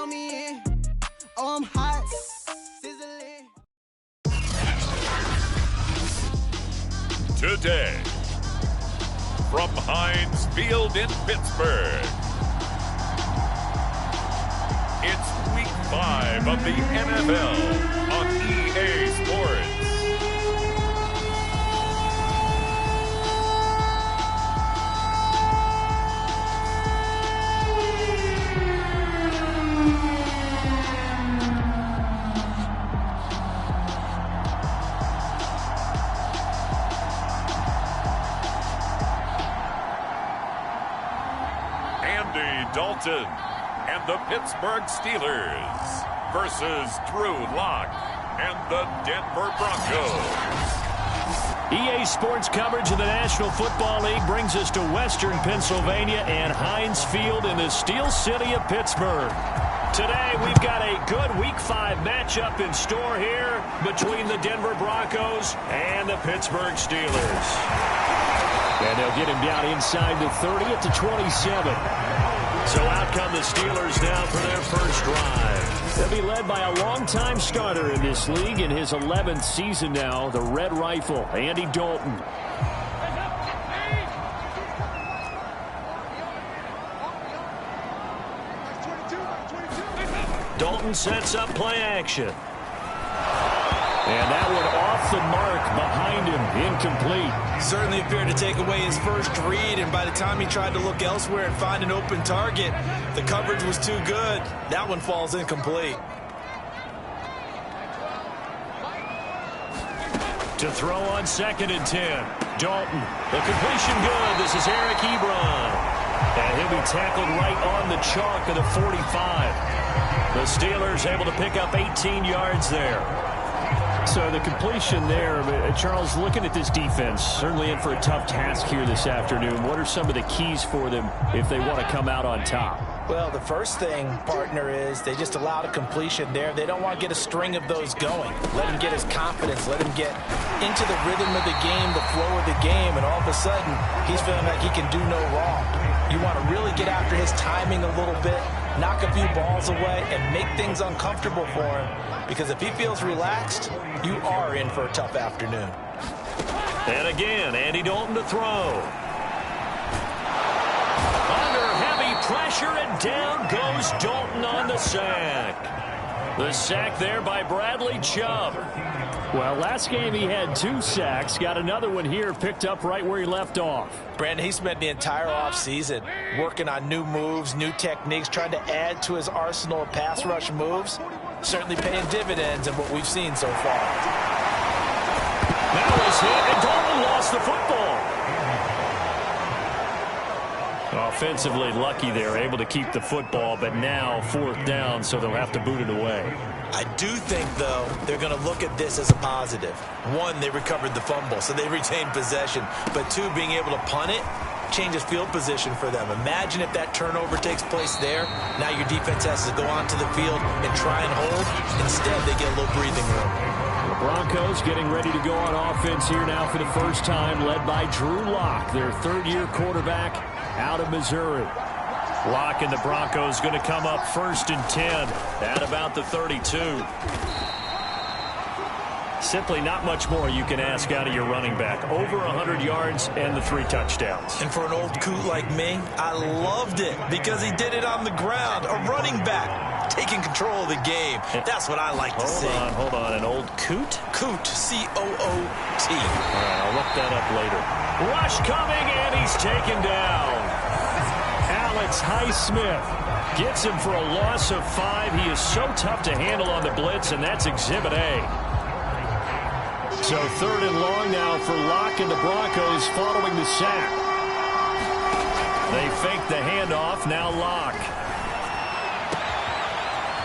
Count me in. Oh, I'm hot. Sizzling. Today, from Heinz Field in Pittsburgh, it's Week 5 of the NFL on EA Sports. Andy Dalton and the Pittsburgh Steelers versus Drew Lock and the Denver Broncos. EA Sports coverage of the National Football League brings us to Western Pennsylvania and Heinz Field in the Steel City of Pittsburgh. Today, we've got a good Week 5 matchup in store here between the Denver Broncos and the Pittsburgh Steelers. And they'll get him down inside the 30 at the 27. So out come the Steelers now for their first drive. They'll be led by a longtime starter in this league in his 11th season now, the Red Rifle, Andy Dalton. Dalton sets up play action. And that one off the mark behind him, incomplete. Certainly appeared to take away his first read, and by the time he tried to look elsewhere and find an open target, the coverage was too good. That one falls incomplete. To throw on 2nd and 10. Dalton, the completion good. This is Eric Ebron. And he'll be tackled right on the chalk of the 45. The Steelers able to pick up 18 yards there. So the completion there, Charles, looking at this defense, certainly in for a tough task here this afternoon. What are some of the keys for them if they want to come out on top? Well, the first thing, partner, is they just allowed a completion there. They don't want to get a string of those going. Let him get his confidence. Let him get into the rhythm of the game, the flow of the game, and all of a sudden, he's feeling like he can do no wrong. You want to really get after his timing a little bit, knock a few balls away, and make things uncomfortable for him. Because if he feels relaxed, you are in for a tough afternoon. And again, Andy Dalton to throw. Under heavy pressure, and down goes Dalton on the sack. The sack there by Bradley Chubb. Well, last game he had 2 sacks. Got another one here picked up right where he left off. Brandon, he spent the entire offseason working on new moves, new techniques, trying to add to his arsenal of pass rush moves. Certainly paying dividends in what we've seen so far. That was hit, and Dalton lost the football. Offensively lucky they're able to keep the football, but now 4th down, so they'll have to boot it away. I do think, though, they're going to look at this as a positive. 1, they recovered the fumble, so they retained possession. But 2, being able to punt it changes field position for them. Imagine if that turnover takes place there. Now your defense has to go onto the field and try and hold. Instead, they get a little breathing room. The Broncos getting ready to go on offense here now for the first time, led by Drew Lock, their 3rd-year quarterback out of Missouri. Lock and the Broncos going to come up 1st and 10 at about the 32. Simply not much more you can ask out of your running back. Over 100 yards and the 3 touchdowns. And for an old coot like me, I loved it because he did it on the ground. A running back taking control of the game. That's what I like to see. Hold on. An old coot? Coot, C-O-O-T. All right, I'll look that up later. Rush coming, and he's taken down. Alex Highsmith gets him for a loss of 5. He is so tough to handle on the blitz, and that's Exhibit A. So 3rd and long now for Lock and the Broncos following the sack. They fake the handoff, now Lock.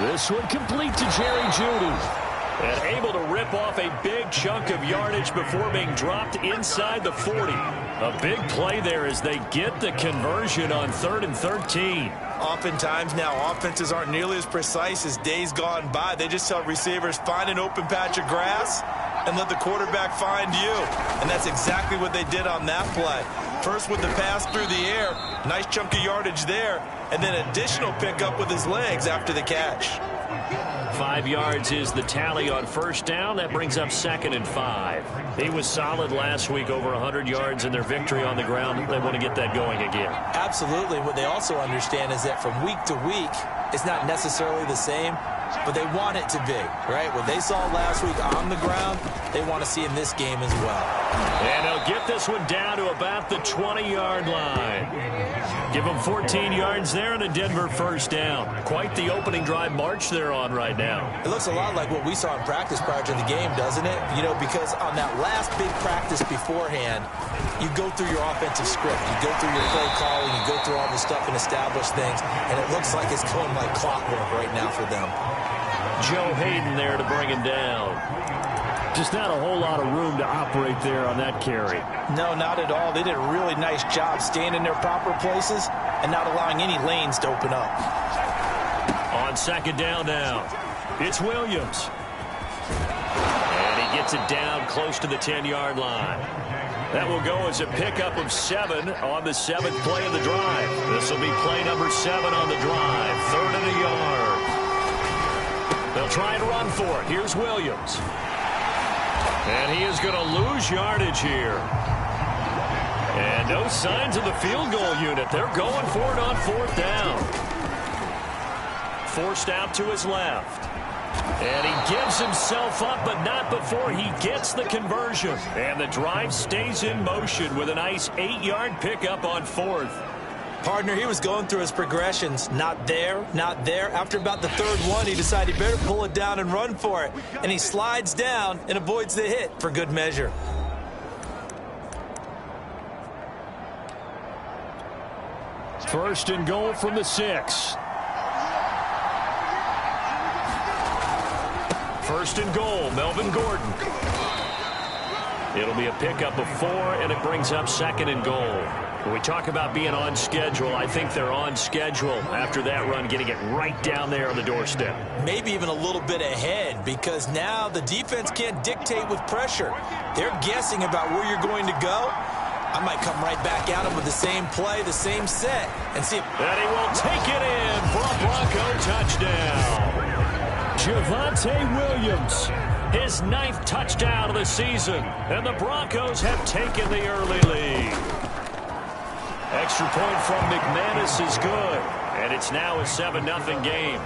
This one complete to Jerry Jeudy. And able to rip off a big chunk of yardage before being dropped inside the 40. A big play there as they get the conversion on 3rd and 13. Oftentimes now offenses aren't nearly as precise as days gone by. They just tell receivers, find an open patch of grass and let the quarterback find you. And that's exactly what they did on that play. First with the pass through the air, nice chunk of yardage there, and then additional pickup with his legs after the catch. 5 yards is the tally on first down. That brings up 2nd and 5. He was solid last week, over 100 yards in their victory on the ground. They want to get that going again. Absolutely. What they also understand is that from week to week, it's not necessarily the same, but they want it to be, right? What they saw last week on the ground, they want to see in this game as well. And they'll get this one down to about the 20-yard line. Give them 14 yards there and a Denver first down. Quite the opening drive march they're on right now. It looks a lot like what we saw in practice prior to the game, doesn't it? You know, because on that last big practice beforehand, you go through your offensive script. You go through your play calling. You go through all the stuff and establish things. And it looks like it's going like clockwork right now for them. Joe Hayden there to bring him down. Just not a whole lot of room to operate there on that carry. No, not at all. They did a really nice job staying in their proper places and not allowing any lanes to open up. On 2nd down now, it's Williams. And he gets it down close to the 10-yard line. That will go as a pickup of 7 on the 7th play of the drive. This will be play number 7 on the drive. 3rd and a yard. They'll try and run for it. Here's Williams. And he is going to lose yardage here. And no signs of the field goal unit. They're going for it on 4th down. Forced out to his left. And he gives himself up, but not before he gets the conversion. And the drive stays in motion with a nice 8-yard pickup on 4th. Partner, he was going through his progressions. Not there, not there. After about the 3rd one, he decided he better pull it down and run for it. And he slides down and avoids the hit for good measure. First and goal from the 6. First and goal, Melvin Gordon. It'll be a pickup of 4, and it brings up 2nd and goal. When we talk about being on schedule, I think they're on schedule after that run, getting it right down there on the doorstep. Maybe even a little bit ahead, because now the defense can't dictate with pressure. They're guessing about where you're going to go. I might come right back at him with the same play, the same set, and see if... And he will take it in for a Bronco touchdown. Javonte Williams, his 9th touchdown of the season, and the Broncos have taken the early lead. Extra point from McManus is good, and it's now a 7-0 game.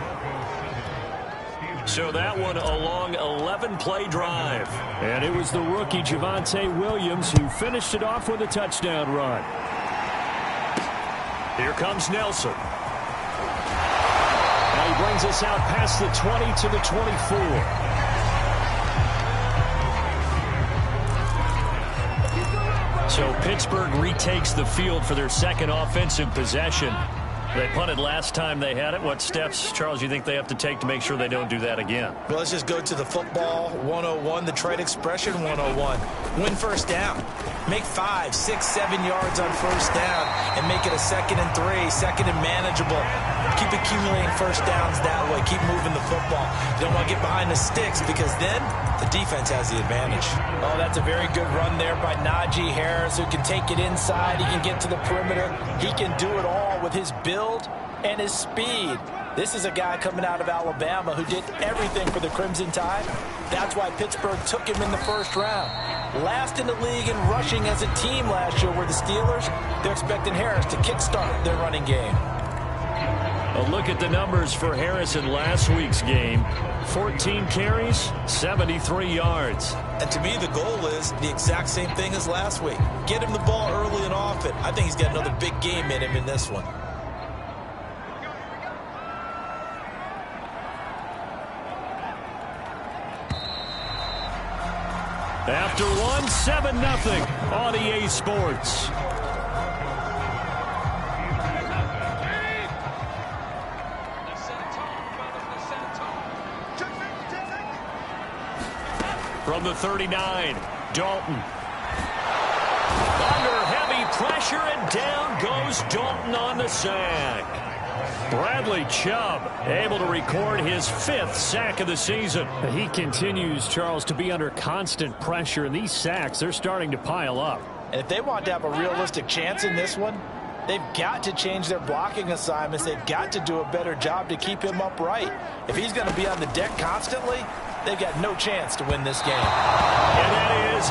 So that one a long 11-play drive. And it was the rookie Javonte Williams who finished it off with a touchdown run. Here comes Nelson. And he brings us out past the 20 to the 24. So Pittsburgh retakes the field for their 2nd offensive possession. They punted last time they had it. What steps, Charles, you think they have to take to make sure they don't do that again? Well, let's just go to the football 101, the trade expression 101. Win first down. Make 5, 6, 7 yards on first down and make it a 2nd and 3, 2nd and manageable. Keep accumulating first downs that way. Keep moving the football. You don't want to get behind the sticks because then the defense has the advantage. Oh, that's a very good run there by Najee Harris, who can take it inside. He can get to the perimeter. He can do it all with his build and his speed. This is a guy coming out of Alabama who did everything for the Crimson Tide. That's why Pittsburgh took him in the 1st round. Last in the league in rushing as a team last year were the Steelers. They're expecting Harris to kickstart their running game. A look at the numbers for Harris in last week's game. 14 carries, 73 yards. And to me, the goal is the exact same thing as last week. Get him the ball early and often. I think he's got another big game in him in this one. After one, 7-0 on EA Sports. From the 39, Dalton. Under heavy pressure, and down goes Dalton on the sack. Bradley Chubb able to record his 5th sack of the season. He continues, Charles, to be under constant pressure, and these sacks, they're starting to pile up. And if they want to have a realistic chance in this one, they've got to change their blocking assignments. They've got to do a better job to keep him upright. If he's going to be on the deck constantly, they've got no chance to win this game. And that is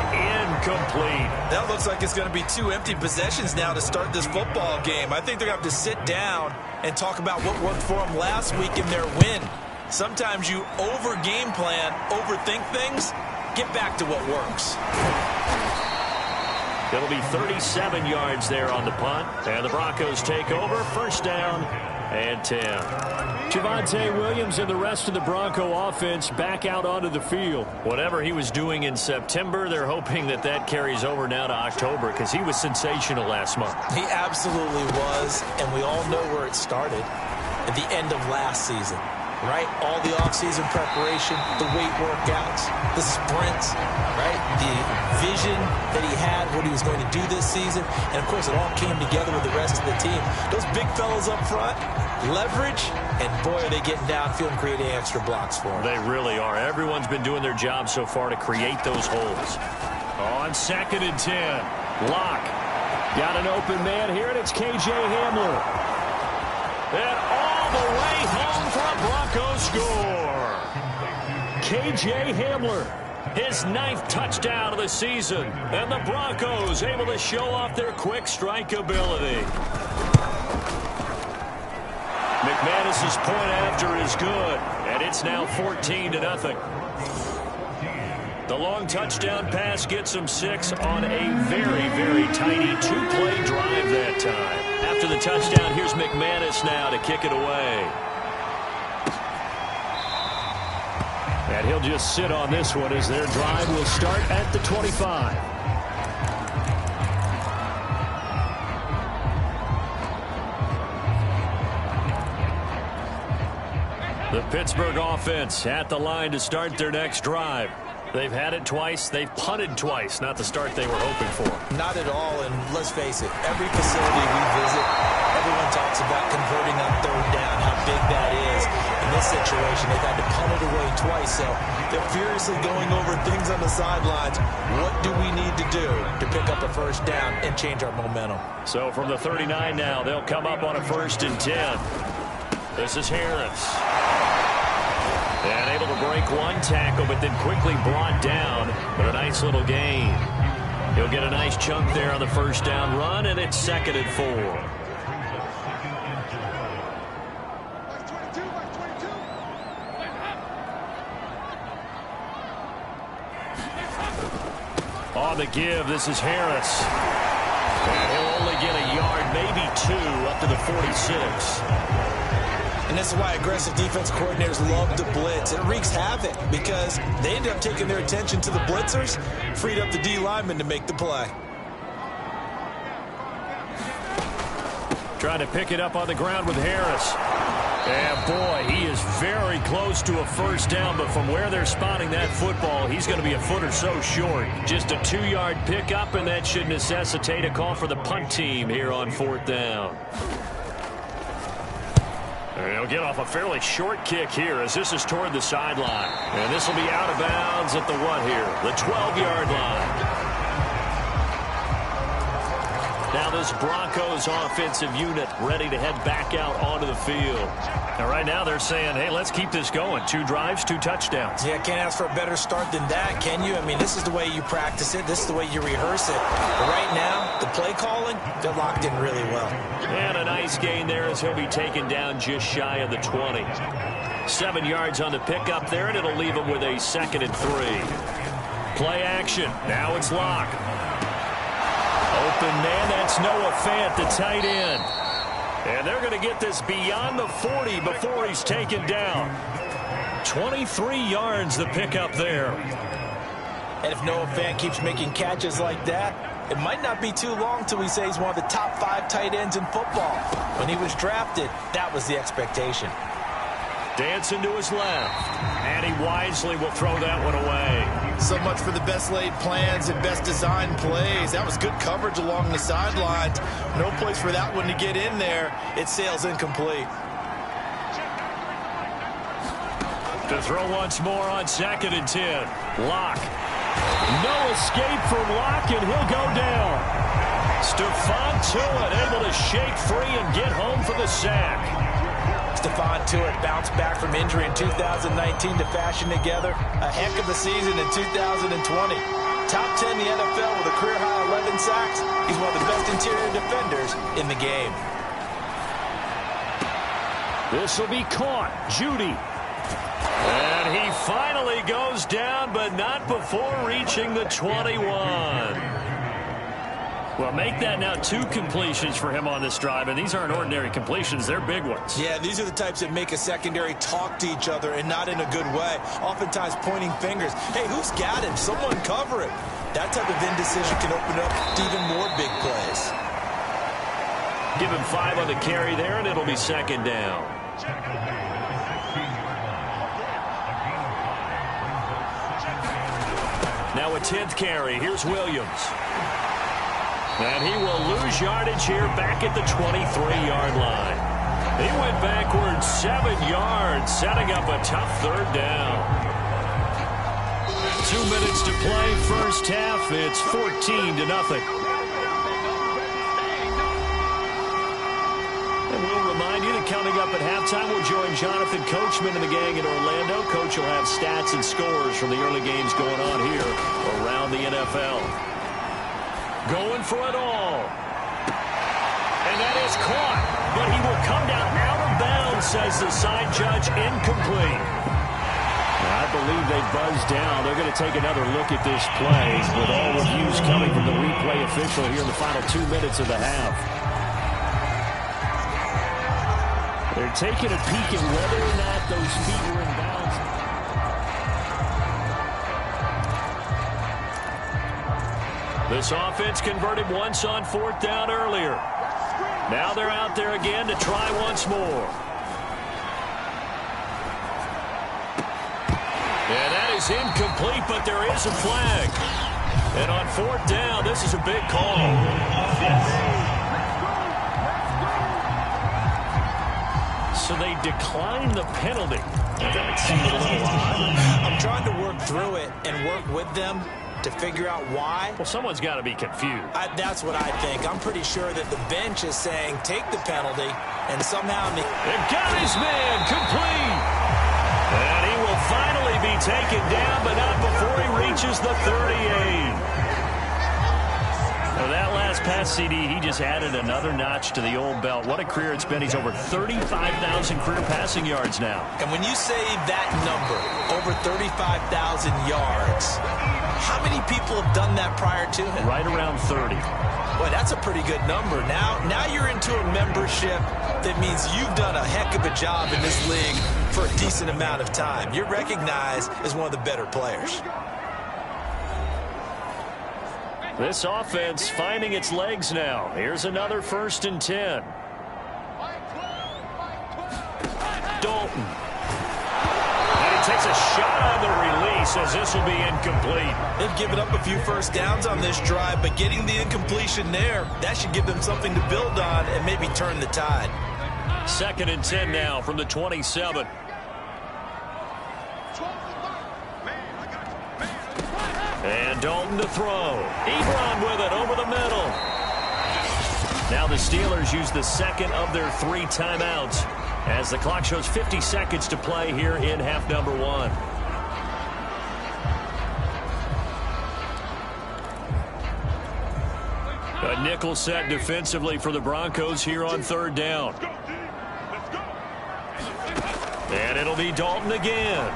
incomplete. That looks like it's going to be 2 empty possessions now to start this football game. I think they're going to have to sit down and talk about what worked for them last week in their win. Sometimes you over-game plan, overthink things. Get back to what works. It'll be 37 yards there on the punt. And the Broncos take over. First down and 10. Javonte Williams and the rest of the Bronco offense back out onto the field. Whatever he was doing in September, they're hoping that that carries over now to October because he was sensational last month. He absolutely was, and we all know where it started at the end of last season. Right? All the offseason preparation, the weight workouts, the sprints, right? The vision that he had, what he was going to do this season. And, of course, it all came together with the rest of the team. Those big fellas up front, leverage, and, boy, are they getting downfield and creating extra blocks for him. They really are. Everyone's been doing their job so far to create those holes. On 2nd and 10, Locke. Got an open man here, and it's K.J. Hamler. And all the way home for a Broncos score. K.J. Hamler, his 9th touchdown of the season. And the Broncos able to show off their quick strike ability. McManus's point after is good. And it's now 14-0. The long touchdown pass gets him 6 on a very, very tiny 2-play drive that time. After the touchdown, here's McManus now to kick it away. And he'll just sit on this one as their drive will start at the 25. The Pittsburgh offense at the line to start their next drive. They've had it twice. They've punted twice. Not the start they were hoping for. Not at all, and let's face it, every facility we visit, everyone talks about converting on 3rd down, how big that is. In this situation, they've had to punt it away twice, so they're furiously going over things on the sidelines. What do we need to do to pick up a 1st down and change our momentum? So from the 39 now, they'll come up on a 1st and 10. This is Harris. And able to break one tackle, but then quickly brought down. But a nice little gain. He'll get a nice chunk there on the 1st down run, and it's 2nd and 4. On the give, this is Harris. And he'll only get a yard, maybe 2, up to the 46. And this is why aggressive defense coordinators love to blitz. It wreaks havoc because they end up taking their attention to the blitzers, freed up the D lineman to make the play. Trying to pick it up on the ground with Harris. And, boy, he is very close to a 1st down, but from where they're spotting that football, he's going to be a foot or so short. Just a 2-yard pickup, and that should necessitate a call for the punt team here on 4th down. And he'll get off a fairly short kick here as this is toward the sideline. And this will be out of bounds at the what here? The 12-yard line. Now this Broncos offensive unit ready to head back out onto the field. Now right now they're saying, hey, let's keep this going. 2 drives, 2 touchdowns. Yeah, can't ask for a better start than that, can you? I mean, this is the way you practice it. This is the way you rehearse it. But right now, the play calling, they're locked in really well. And a nice gain there as he'll be taken down just shy of the 20. 7 yards on the pickup there, and it'll leave him with a 2nd and 3. Play action. Now it's Locke. Open man, that's Noah Fant, the tight end. And they're going to get this beyond the 40 before he's taken down. 23 yards the pickup there. And if Noah Fant keeps making catches like that, it might not be too long till we say he's one of the top 5 tight ends in football. When he was drafted, that was the expectation. Dancing to his left. And he wisely will throw that one away. So much for the best laid plans and best designed plays. That was good coverage along the sidelines. No place for that one to get in there. It sails incomplete. To throw once more on 2nd and 10. Locke. No escape from Locke, and he'll go down. Stephon Tuitt able to shake free and get home for the sack. Stephon Tuitt bounced back from injury in 2019 to fashion together a heck of a season in 2020. Top 10 in the NFL with a career-high 11 sacks. He's one of the best interior defenders in the game. This will be caught. Judy. And he finally goes down, but not before reaching the 21. Well, make that now 2 completions for him on this drive, and these aren't ordinary completions. They're big ones. Yeah, these are the types that make a secondary talk to each other, and not in a good way. Oftentimes pointing fingers. Hey, who's got him? Someone cover it. That type of indecision can open up to even more big plays. Give him 5 on the carry there, and it'll be second down. Now a 10th carry. Here's Williams. And he will lose yardage here back at the 23-yard line. He went backwards 7 yards, setting up a tough third down. 2 minutes to play, first half. It's 14-0. And we'll remind you that coming up at halftime, we'll join Jonathan Coachman and the gang in Orlando. Coach will have stats and scores from the early games going on here around the NFL. Going for it all. And that is caught. But he will come down out of bounds, says the side judge. Incomplete. I believe they buzzed down. They're going to take another look at this play with all reviews coming from the replay official here in the final 2 minutes of the half. They're taking a peek at whether or not those feet were in bounds. This offense converted once on 4th down earlier. Now they're out there again to try once more. And that is incomplete, but there is a flag. And on 4th down, this is a big call. So they decline the penalty. That seems a little odd. I'm trying to work through it and work with them to figure out why. Well, someone's got to be confused. That's what I think. I'm pretty sure that the bench is saying take the penalty, and somehow they've got his man complete. And he will finally be taken down, but not before he reaches the 38. Well, that last pass CD, he just added another notch to the old belt. What a career it's been. He's over 35,000 career passing yards now. And when you say that number, over 35,000 yards, how many people have done that prior to him? Right around 30. Boy, that's a pretty good number. Now you're into a membership that means you've done a heck of a job in this league for a decent amount of time. You're recognized as one of the better players. This offense finding its legs now. Here's another 1st and 10. Dalton. And he takes a shot on the release as this will be incomplete. They've given up a few first downs on this drive, but getting the incompletion there, that should give them something to build on and maybe turn the tide. 2nd and 10 now from the 27. And Dalton to throw. Ebron with it over the middle. Now the Steelers use the 2nd of their 3 timeouts as the clock shows 50 seconds to play here in half number 1. A nickel set defensively for the Broncos here on 3rd down. And it'll be Dalton again.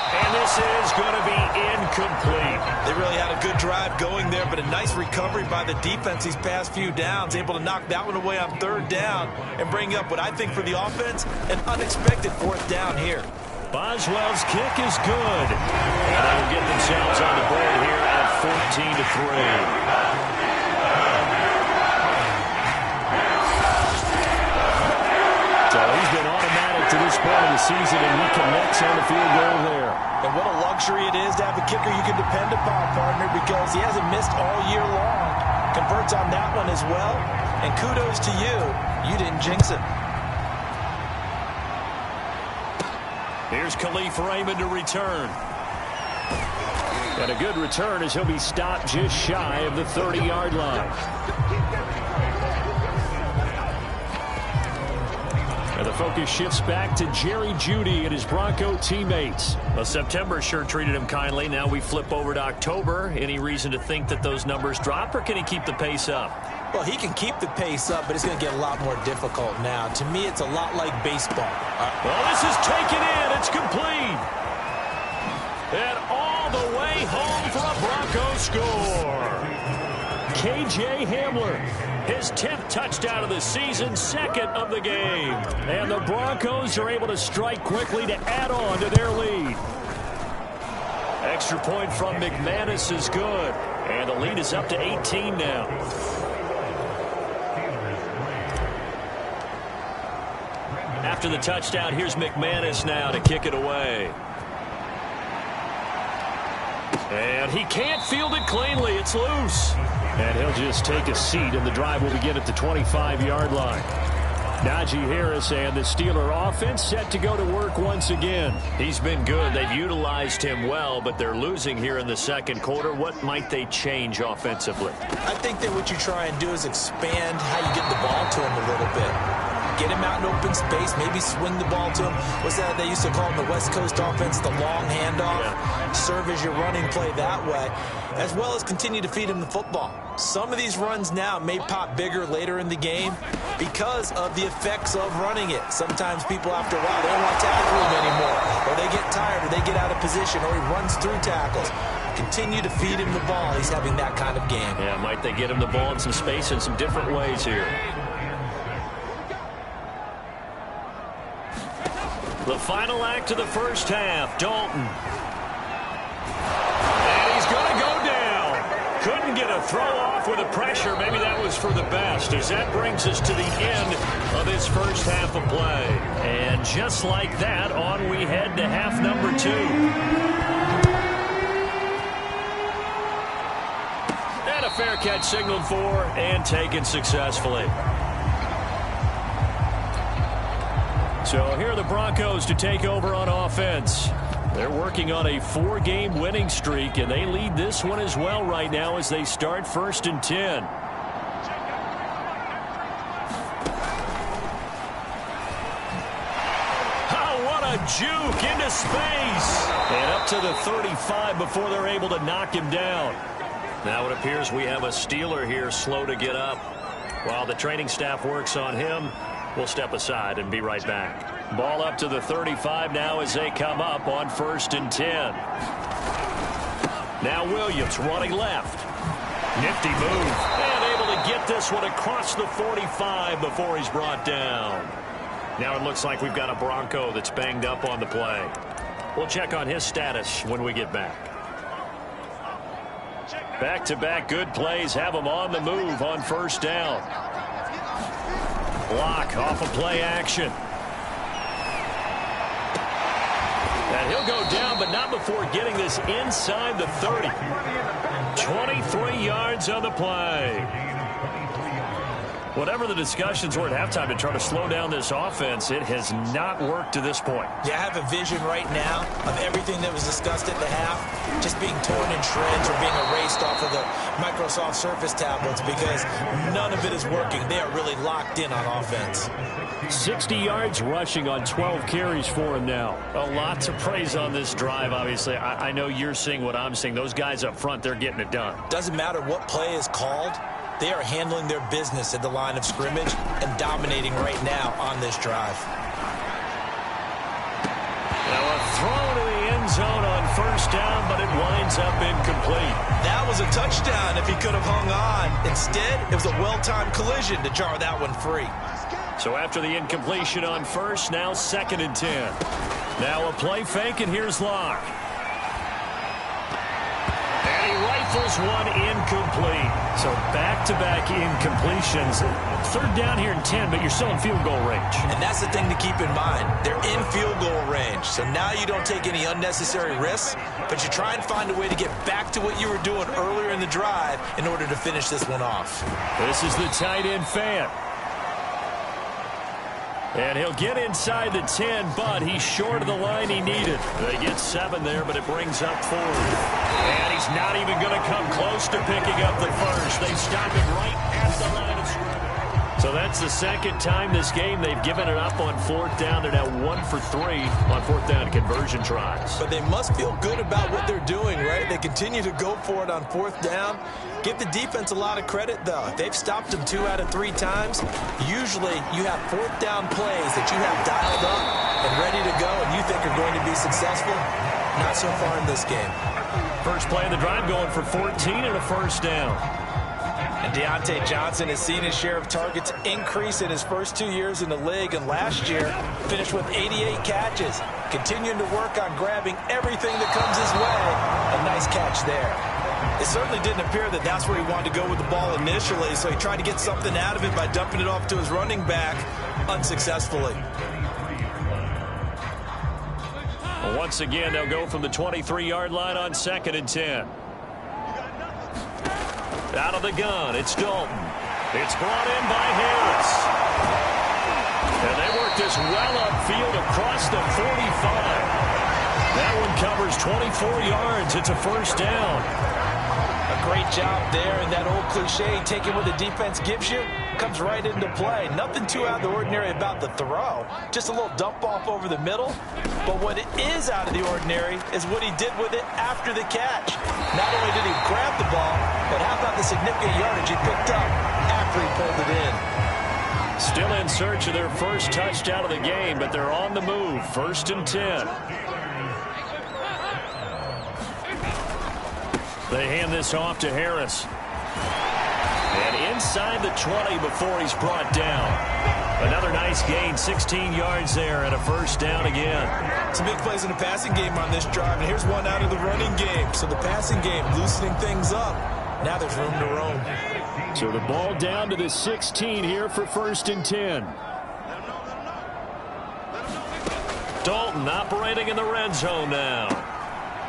And this is going to be incomplete. They really had a good drive going there, but a nice recovery by the defense these past few downs, able to knock that one away on 3rd down and bring up what I think for the offense, an unexpected 4th down here. Boswell's kick is good. And they will get themselves on the board here at 14-3. So he's been automatic to this point of the season, and he connects on the field goal there. And what a luxury it is to have a kicker you can depend upon, partner, because he hasn't missed all year long. Converts on that one as well. And kudos to you. You didn't jinx it. Here's Khalif Raymond to return. And a good return as he'll be stopped just shy of the 30-yard line. And the focus shifts back to Jerry Jeudy and his Bronco teammates. Well, September sure treated him kindly. Now we flip over to October. Any reason to think that those numbers drop, or can he keep the pace up? Well, he can keep the pace up, but it's going to get a lot more difficult now. To me, it's a lot like baseball. Well, this is taken in. It's complete. And all the way home for a Bronco score. K.J. Hamler, his 10th touchdown of the season, 2nd of the game. And the Broncos are able to strike quickly to add on to their lead. Extra point from McManus is good. And the lead is up to 18 now. After the touchdown, here's McManus now to kick it away. And he can't field it cleanly. It's loose. And he'll just take a seat, and the drive will begin at the 25-yard line. Najee Harris and the Steeler offense set to go to work once again. He's been good. They've utilized him well, but they're losing here in the second quarter. What might they change offensively? I think that what you try and do is expand how you get the ball to him a little bit. Get him out in open space, maybe swing the ball to him. What's that they used to call in the West Coast offense, the long handoff? Yeah. Serve as your running play that way, as well as continue to feed him the football. Some of these runs now may pop bigger later in the game because of the effects of running it. Sometimes people, after a while, they don't want to tackle him anymore, or they get tired, or they get out of position, or he runs through tackles. Continue to feed him the ball. He's having that kind of game. Yeah, might they get him the ball in some space in some different ways here. The final act of the first half, Dalton. And he's going to go down. Couldn't get a throw off with the pressure. Maybe that was for the best, as that brings us to the end of this first half of play. And just like that, on we head to half number 2. And a fair catch signaled for and taken successfully. So here are the Broncos to take over on offense. They're working on a 4-game winning streak, and they lead this one as well right now as they start 1st and 10. Oh, what a juke into space. And up to the 35 before they're able to knock him down. Now it appears we have a Steeler here slow to get up. While the training staff works on him, we'll step aside and be right back. Ball up to the 35 now as they come up on 1st and 10. Now Williams running left. Nifty move. And able to get this one across the 45 before he's brought down. Now it looks like we've got a Bronco that's banged up on the play. We'll check on his status when we get back. Back-to-back good plays have him on the move on 1st down. Block off of play action. And he'll go down, but not before getting this inside the 30. 23 yards on the play. Whatever the discussions were at halftime to try to slow down this offense, it has not worked to this point. Yeah, I have a vision right now of everything that was discussed at the half just being torn in shreds or being erased off of the Microsoft Surface tablets because none of it is working. They are really locked in on offense. 60 yards rushing on 12 carries for him now. A lot to praise on this drive, obviously. I know you're seeing what I'm seeing. Those guys up front, they're getting it done. Doesn't matter what play is called. They are handling their business at the line of scrimmage and dominating right now on this drive. Now a throw to the end zone on 1st down, but it winds up incomplete. That was a touchdown if he could have hung on. Instead, it was a well-timed collision to jar that one free. So after the incompletion on 1st, now 2nd and 10. Now a play fake, and here's Locke. And he rifles one incomplete. So back-to-back incompletions. 3rd down here and 10, but you're still in field goal range. And that's the thing to keep in mind. They're in field goal range. So now you don't take any unnecessary risks, but you try and find a way to get back to what you were doing earlier in the drive in order to finish this one off. This is the tight end Fant. And he'll get inside the 10, but he's short of the line he needed. They get 7 there, but it brings up 4. And he's not even going to come close to picking up the first. They stop him right at the line of scrimmage. So that's the second time this game they've given it up on 4th down. They're now 1 for 3 on 4th down conversion tries. But they must feel good about what they're doing, right? They continue to go for it on 4th down. Give the defense a lot of credit, though. They've stopped them 2 out of 3 times. Usually you have 4th down plays that you have dialed up and ready to go and you think are going to be successful. Not so far in this game. First play of the drive going for 14 and a first down. And Deontay Johnson has seen his share of targets increase in his first 2 years in the league, and last year finished with 88 catches. Continuing to work on grabbing everything that comes his way. A nice catch there. It certainly didn't appear that that's where he wanted to go with the ball initially, so he tried to get something out of it by dumping it off to his running back unsuccessfully. Well, once again, they'll go from the 23-yard line on 2nd and 10. Out of the gun, it's Dalton. It's brought in by Harris. And they work this well upfield across the 45. That one covers 24 yards. It's a first down. A great job there, and that old cliche, taking what the defense gives you, comes right into play. Nothing too out of the ordinary about the throw. Just a little dump off over the middle. But what is out of the ordinary is what he did with it after the catch. Not only did he grab the ball, but how about the significant yardage he picked up after he pulled it in? Still in search of their first touchdown of the game, but they're on the move. 1st and 10. They hand this off to Harris. And inside the 20 before he's brought down. Another nice gain, 16 yards there, and a first down again. Some big plays in the passing game on this drive, and here's one out of the running game. So the passing game loosening things up. Now there's room to roam. So the ball down to the 16 here for 1st and 10. Dalton operating in the red zone now.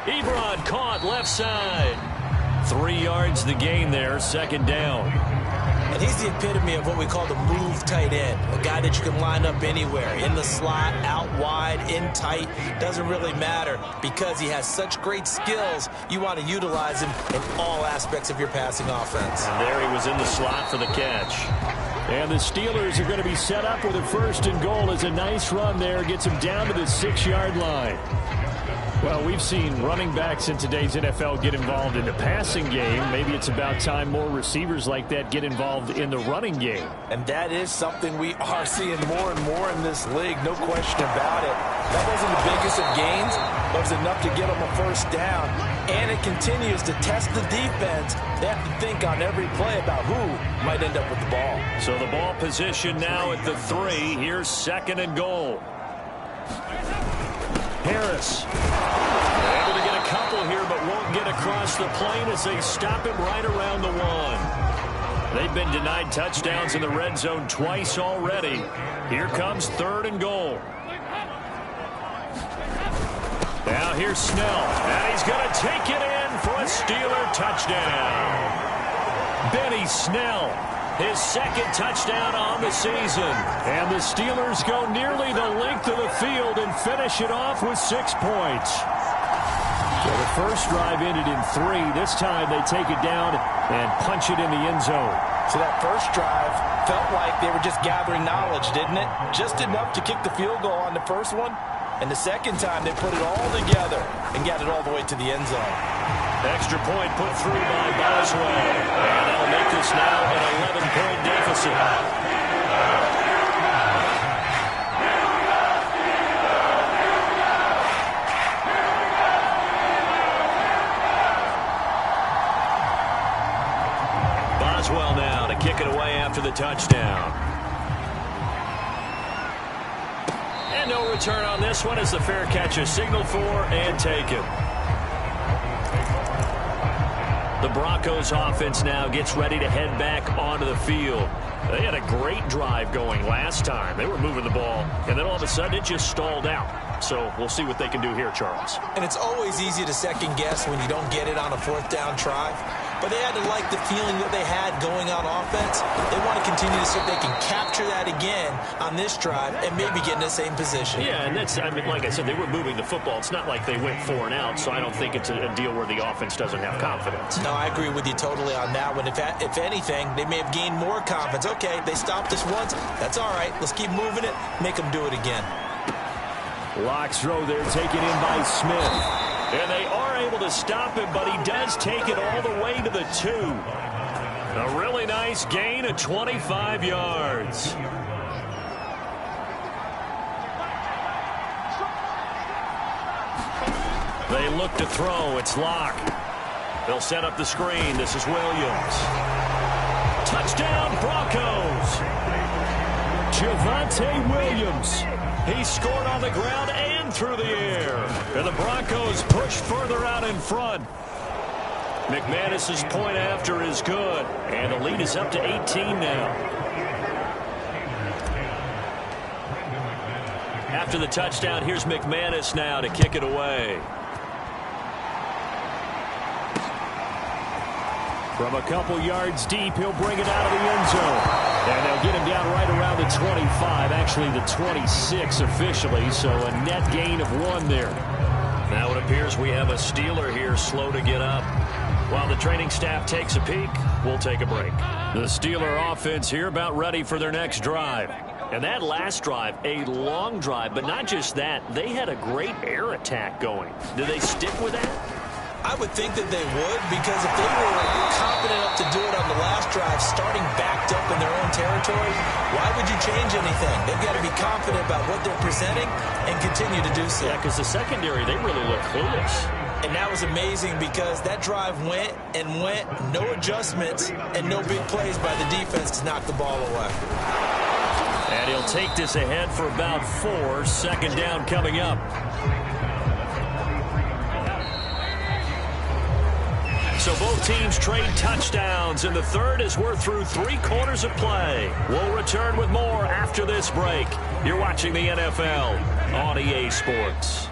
Ebron caught left side. 3 yards the gain there, 2nd down. And he's the epitome of what we call the move tight end. A guy that you can line up anywhere. In the slot, out wide, in tight. Doesn't really matter because he has such great skills. You want to utilize him in all aspects of your passing offense. And there he was in the slot for the catch. And the Steelers are going to be set up with a 1st and goal as a nice run there. Gets him down to the 6-yard line. Well, we've seen running backs in today's NFL get involved in the passing game. Maybe it's about time more receivers like that get involved in the running game. And that is something we are seeing more and more in this league, no question about it. That wasn't the biggest of gains, but it was enough to get them a first down. And it continues to test the defense. They have to think on every play about who might end up with the ball. So the ball position now at the 3. Here's 2nd and goal. Harris able to get a couple here, but won't get across the plane as they stop him right around the 1. They've been denied touchdowns in the red zone twice already. Here comes 3rd and goal. Now here's Snell, and he's going to take it in for a Steeler touchdown. Benny Snell, his 2nd touchdown on the season. And the Steelers go nearly the length of the field and finish it off with 6 points. So the first drive ended in 3. This time they take it down and punch it in the end zone. So that first drive felt like they were just gathering knowledge, didn't it? Just enough to kick the field goal on the first one. And the second time they put it all together and got it all the way to the end zone. Extra point put through by Boswell. And that'll make this now an 11-point deficit. Boswell now to kick it away after the touchdown. And no return on this one as the fair catch is signaled for and taken. The Broncos offense now gets ready to head back onto the field. They had a great drive going last time. They were moving the ball, and then all of a sudden it just stalled out. So we'll see what they can do here, Charles. And it's always easy to second guess when you don't get it on a 4th down try. but they had to like the feeling that they had going on offense. They want to continue to see if they can capture that again on this drive and maybe get in the same position. Yeah, and that's, I mean, like I said, they were moving the football. It's not like they went 4 and out, so I don't think it's a deal where the offense doesn't have confidence. No, I agree with you totally on that one. If anything, they may have gained more confidence. Okay, they stopped us once. That's all right. Let's keep moving it. Make them do it again. Locks throw there, taken in by Smith. And they are able to stop him, but he does take it all the way to the 2. A really nice gain of 25 yards. They look to throw. It's Locke. They'll set up the screen. This is Williams. Touchdown, Broncos. Javonte Williams. He scored on the ground and through the air. And the Broncos push further out in front. McManus's point after is good. And the lead is up to 18 now. After the touchdown, here's McManus now to kick it away. From a couple yards deep, he'll bring it out of the end zone. And they'll get him down right around the 25, actually the 26 officially, so a net gain of 1 there. Now it appears we have a Steeler here slow to get up. While the training staff takes a peek, we'll take a break. The Steeler offense here about ready for their next drive. And that last drive, a long drive, but not just that, they had a great air attack going. Do they stick with that? I would think that they would, because if they were confident enough to do it on the last drive, starting backed up in their own territory, why would you change anything? They've got to be confident about what they're presenting and continue to do so. Yeah, because the secondary, they really look clueless. And that was amazing because that drive went and went, no adjustments, and no big plays by the defense to knock the ball away. And he'll take this ahead for about 4. Second down coming up. So both teams trade touchdowns in the third as we're through 3 quarters of play. We'll return with more after this break. You're watching the NFL on EA Sports.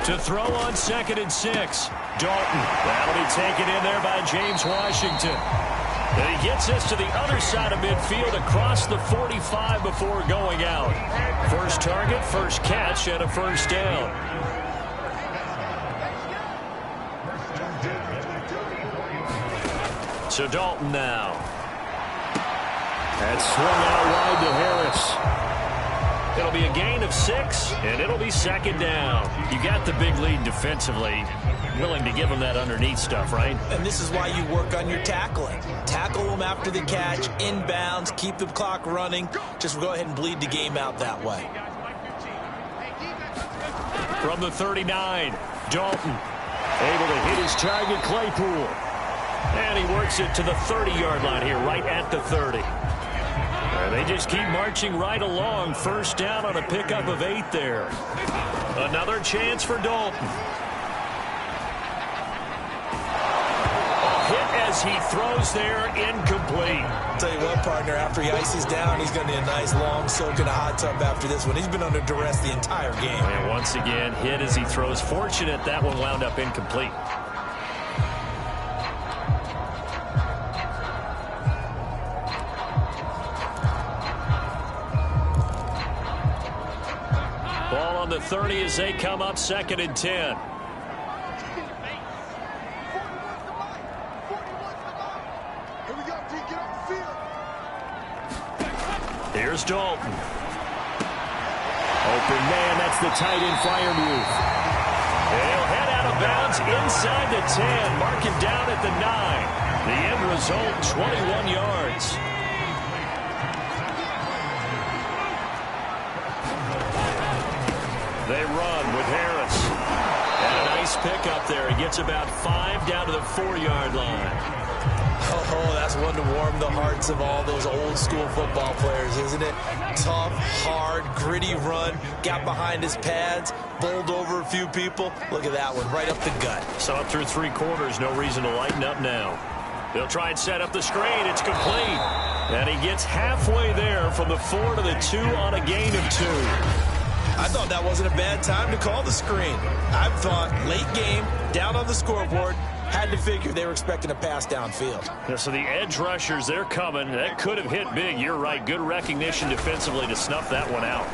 To throw on 2nd and 6. Dalton. That'll be taken in there by James Washington. And he gets us to the other side of midfield across the 45 before going out. First target, first catch, and a first down. So Dalton now. That's swung out wide to Harris. It'll be a gain of 6, and it'll be second down. You got the big lead defensively. Willing to give them that underneath stuff, right? And this is why you work on your tackling. Tackle them after the catch, inbounds, keep the clock running. Just go ahead and bleed the game out that way. From the 39, Dalton able to hit his target, Claypool. And he works it to the 30-yard line here, right at the 30. And they just keep marching right along. First down on a pickup of 8 there. Another chance for Dalton. As he throws there, incomplete. I'll tell you what, partner, after he ices down, he's going to need a nice long soak in a hot tub after this one. He's been under duress the entire game. And once again, hit as he throws. Fortunate that one wound up incomplete. Ball on the 30 as they come up 2nd and 10. Here's Dalton. Open man, that's the tight end flyer move. He'll head out of bounds inside the 10. Mark him down at the 9. The end result, 21 yards. They run with Harris. And a nice pick up there. He gets about 5 down to the 4-yard line. Oh, that's one to warm the hearts of all those old school football players, isn't it? Tough, hard, gritty run, got behind his pads, bowled over a few people. Look at that one, right up the gut. So up through 3 quarters, no reason to lighten up now. They'll try and set up the screen. It's complete. And he gets halfway there from the 4 to the 2 on a gain of 2. I thought that wasn't a bad time to call the screen. I thought late game, down on the scoreboard, had to figure they were expecting a pass downfield. Yeah, so the edge rushers, they're coming. That could have hit big. You're right. Good recognition defensively to snuff that one out.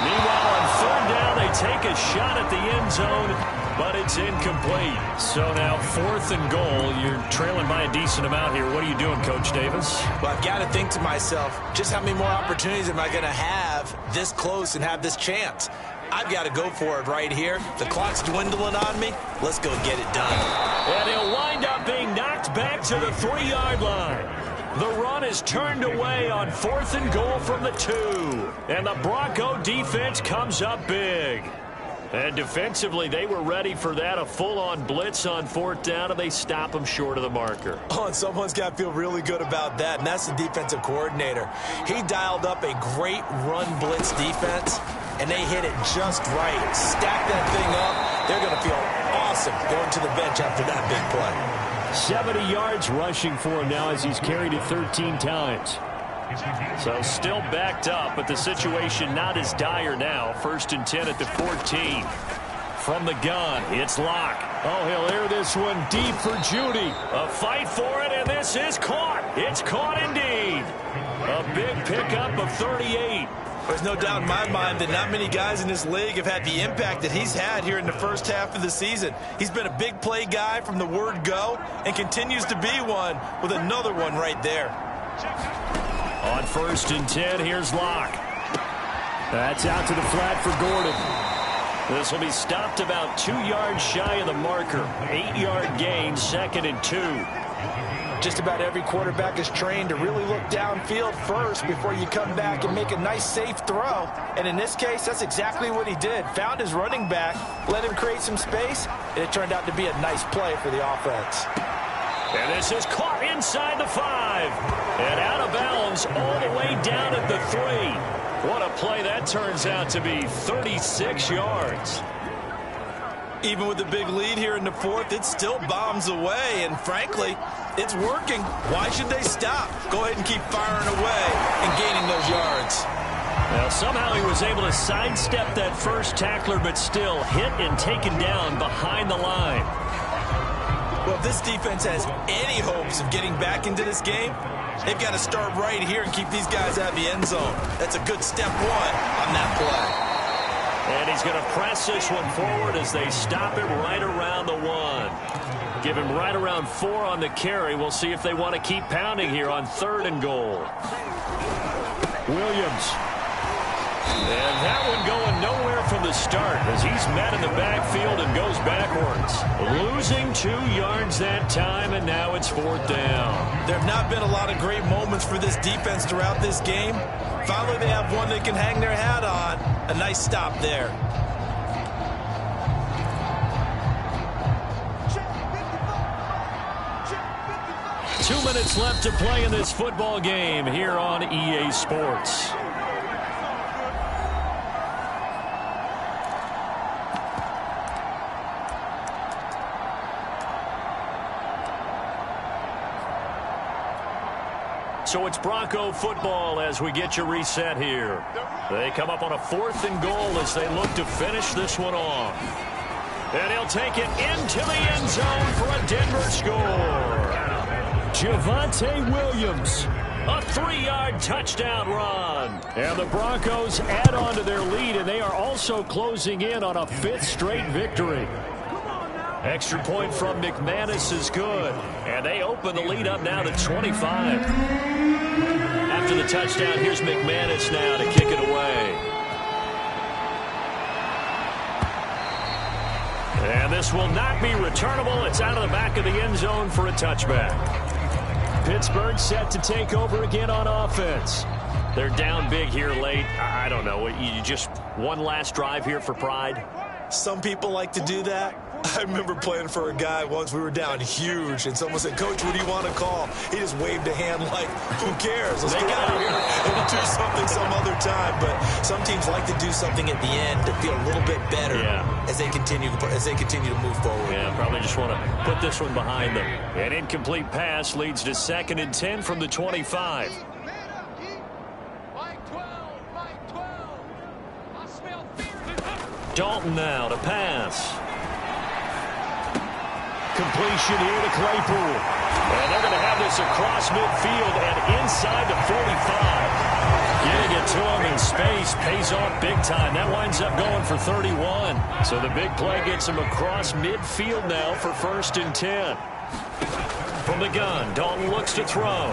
Meanwhile, on 3rd down, they take a shot at the end zone, but it's incomplete. So now 4th and goal. You're trailing by a decent amount here. What are you doing, Coach Davis? Well, I've got to think to myself, just how many more opportunities am I going to have this close and have this chance? I've got to go for it right here. The clock's dwindling on me. Let's go get it done. And he'll wind up being knocked back to the 3-yard line. The run is turned away on 4th and goal from the 2. And the Bronco defense comes up big. And defensively, they were ready for that, a full-on blitz on 4th down, and they stop them short of the marker. Oh, and someone's got to feel really good about that, and that's the defensive coordinator. He dialed up a great run blitz defense, and they hit it just right. Stack that thing up. They're going to feel awesome going to the bench after that big play. 70 yards rushing for him now as he's carried it 13 times. So still backed up, but the situation not as dire now. 1st and 10 at the 14. From the gun, it's Locke. Oh, he'll air this one deep for Judy. A fight for it, and this is caught. It's caught indeed. A big pickup of 38. There's no doubt in my mind that not many guys in this league have had the impact that he's had here in the first half of the season. He's been a big play guy from the word go and continues to be one with another one right there. On 1st and 10, here's Locke. That's out to the flat for Gordon. This will be stopped about 2 yards shy of the marker. 8-yard gain, 2nd and 2. Just about every quarterback is trained to really look downfield first before you come back and make a nice, safe throw. And in this case, that's exactly what he did. Found his running back, let him create some space, and it turned out to be a nice play for the offense. And this is caught inside the 5. And out of bounds all the way down at the 3. What a play that turns out to be, 36 yards. Even with the big lead here in the 4th, it still bombs away, and frankly, it's working. Why should they stop? Go ahead and keep firing away and gaining those yards. Well, somehow he was able to sidestep that first tackler, but still hit and taken down behind the line. Well, if this defense has any hopes of getting back into this game, they've got to start right here and keep these guys out of the end zone. That's a good step 1 on that play. And he's going to press this one forward as they stop it right around the 1. Give him right around 4 on the carry. We'll see if they want to keep pounding here on 3rd and goal. Williams. And that one going nowhere from the start as he's met in the backfield and goes backwards. Losing 2 yards that time, and now it's 4th down. There have not been a lot of great moments for this defense throughout this game. Finally, they have one they can hang their hat on. A nice stop there. Two minutes left to play in this football game here on EA Sports. So it's Bronco football as we get you reset here. They come up on a 4th and goal as they look to finish this one off. And he'll take it into the end zone for a Denver score. Javonte Williams, a 3-yard touchdown run. And the Broncos add on to their lead, and they are also closing in on a 5th straight victory. Extra point from McManus is good. And they open the lead up now to 25. After the touchdown, here's McManus now to kick it away. And this will not be returnable. It's out of the back of the end zone for a touchback. Pittsburgh set to take over again on offense. They're down big here late. I don't know. You just one last drive here for pride? Some people like to do that. I remember playing for a guy once. We were down huge, and someone said, "Coach, what do you want to call?" He just waved a hand like, "Who cares? Let's get out of here and do something some other time." But some teams like to do something at the end to feel a little bit better as they continue to move forward. Yeah, probably just want to put this one behind them. An incomplete pass leads to 2nd and 10 from the 25. Dalton now to pass. Completion here to Claypool. And they're going to have this across midfield and inside the 45. Getting it to him in space pays off big time. That winds up going for 31. So the big play gets him across midfield now for 1st and 10. From the gun, Dalton looks to throw.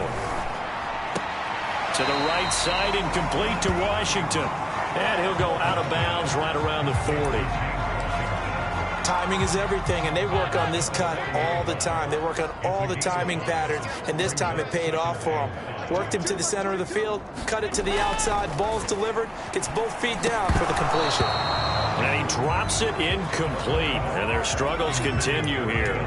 To the right side, incomplete to Washington. And he'll go out of bounds right around the 40. Timing is everything, and they work on this cut all the time. They work on all the timing patterns, and this time it paid off for them. Worked him to the center of the field, cut it to the outside, ball's delivered, gets both feet down for the completion. And he drops it incomplete, and their struggles continue here.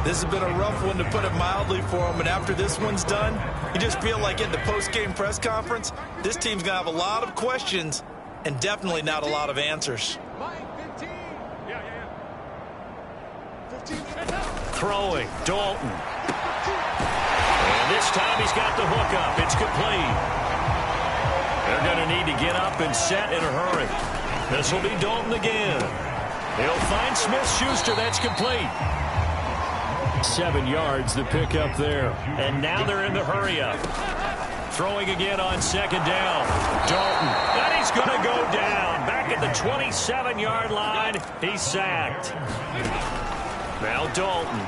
This has been a rough one, to put it mildly, for them, and after this one's done, you just feel like in the post-game press conference, this team's going to have a lot of questions and definitely not a lot of answers. Throwing, Dalton. And this time he's got the hook up. It's complete. They're going to need to get up and set in a hurry. This will be Dalton again. He'll find Smith-Schuster. That's complete. 7 yards, the pickup there. And now they're in the hurry-up. Throwing again on 2nd down. Dalton. And he's going to go down. Back at the 27-yard line. He's sacked. Now Dalton.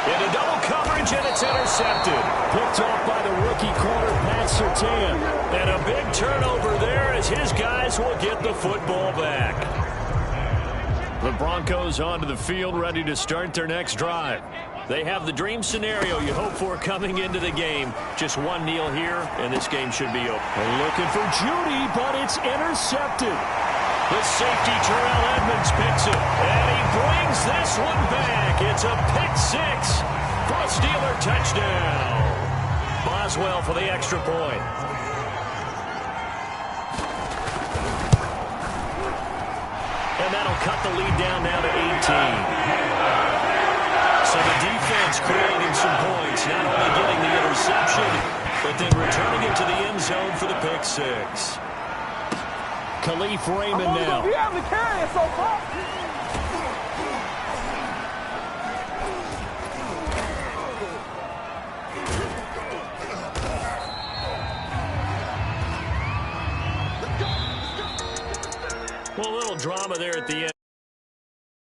Into double coverage, and it's intercepted. Picked off by the rookie corner, Pat Surtain. And a big turnover there as his guys will get the football back. The Broncos onto the field, ready to start their next drive. They have the dream scenario you hope for coming into the game. Just one kneel here, and this game should be over. They're looking for Judy, but it's intercepted. The safety, Terrell Edmonds, picks it, and he brings this one back. It's a pick-6 for a Steeler touchdown. Boswell for the extra point. And that'll cut the lead down now to 18. So the defense creating some points, not only getting the interception, but then returning it to the end zone for the pick-6. Khalif Raymond now. You have to carry it so far. Well, a little drama there at the end.